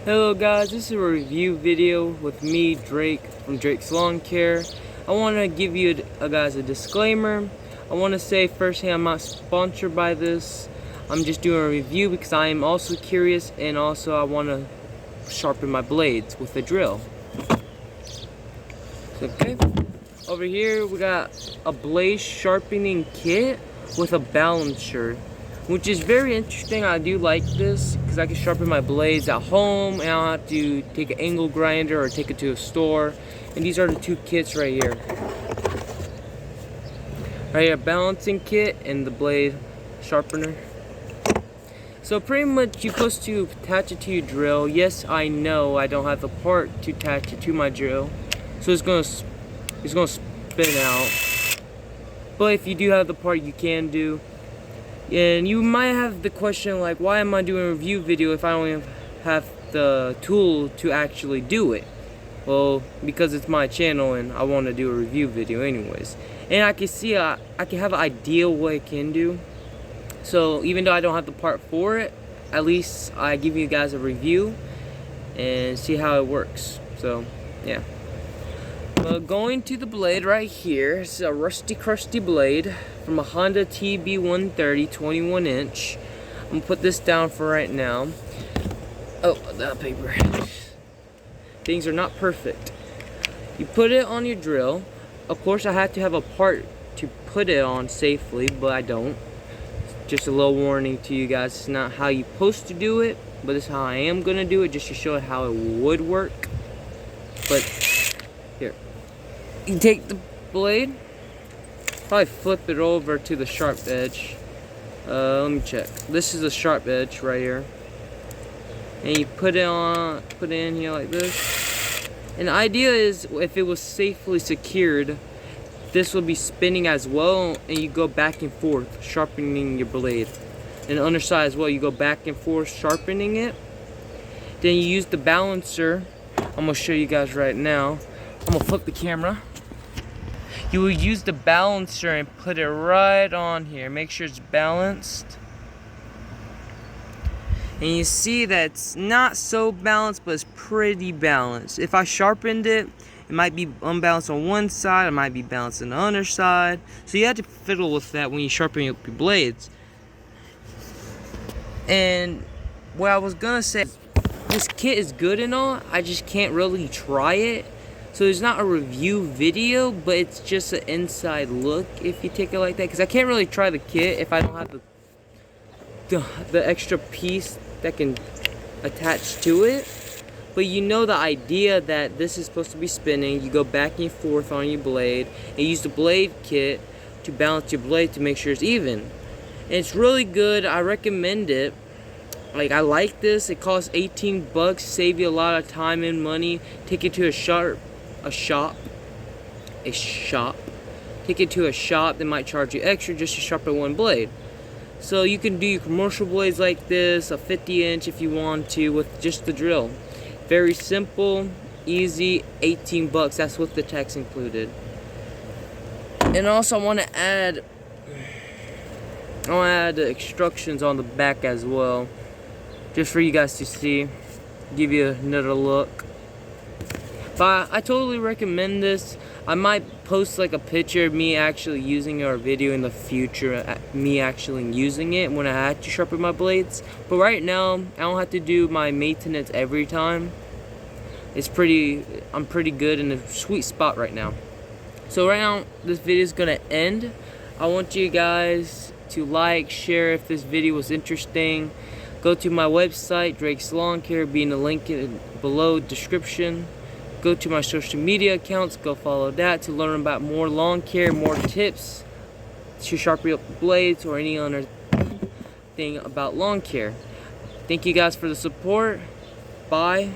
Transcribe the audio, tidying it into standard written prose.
Hello guys, this is a review video with me, Drake, from Drake's Lawn Care. I want to give you guys a disclaimer. I want to say firsthand, I'm not sponsored by this. I'm just doing a review because I am also curious, and also I want to sharpen my blades with a drill. Okay, over here we got a blade sharpening kit with a balancer, which is very interesting. I do like this because I can sharpen my blades at home and I don't have to take an angle grinder or take it to a store. And these are the two kits right here. Right here, balancing kit and the blade sharpener. So pretty much you're supposed to attach it to your drill. Yes, I know I don't have the part to attach it to my drill, so it's gonna spin out. But if you do have the part, you can do. And you might have the question like, why am I doing a review video if I don't have the tool to actually do it? Well, because it's my channel and I want to do a review video anyways. And I can see, I can have an idea what it can do. So even though I don't have the part for it, at least I give you guys a review and see how it works. So, yeah. Going to the blade right here, it's a rusty crusty blade from a Honda TB130 21 inch. I'm gonna put this down for right now. Oh, that paper. Things are not perfect. You put it on your drill. Of course I have to have a part to put it on safely, but I don't. Just a little warning to you guys, it's not how you're supposed to do it, but it's how I am gonna do it, just to show how it would work. But here, you take the blade, probably flip it over to the sharp edge. Let me check. This is the sharp edge right here, and you put it in here like this. And the idea is, if it was safely secured, this will be spinning as well, and you go back and forth sharpening your blade. And the underside as well, you go back and forth sharpening it. Then you use the balancer. I'm gonna show you guys right now. I'm gonna flip the camera. You will use the balancer and put it right on here. Make sure it's balanced. And you see that it's not so balanced, but it's pretty balanced. If I sharpened it, it might be unbalanced on one side, it might be balanced on the other side. So you have to fiddle with that when you sharpen up your blades. And what I was gonna say, this kit is good and all, I just can't really try it. So it's not a review video, but it's just an inside look if you take it like that. Because I can't really try the kit if I don't have the extra piece that can attach to it. But you know the idea that this is supposed to be spinning. You go back and forth on your blade and use the blade kit to balance your blade to make sure it's even. And it's really good. I recommend it. Like, I like this. It costs 18 bucks, save you a lot of time and money. Take it to a shop. Take it to a shop. They might charge you extra just to sharpen one blade. So you can do your commercial blades like this, a 50-inch if you want to, with just the drill. Very simple, easy, 18 bucks. That's with the tax included. And also I want to add the instructions on the back as well, just for you guys to see, give you another look. But I totally recommend this. I might post like a picture of me actually using it, or a video in the future, me actually using it when I had to sharpen my blades. But right now, I don't have to do my maintenance every time. I'm pretty good in a sweet spot right now. So right now, this video is gonna end. I want you guys to like, share if this video was interesting. Go to my website, Drake's Lawn Care, be in the link below description. Go to my social media accounts, go follow that to learn about more lawn care, more tips to sharpen up blades or any other thing about lawn care. Thank you guys for the support. Bye.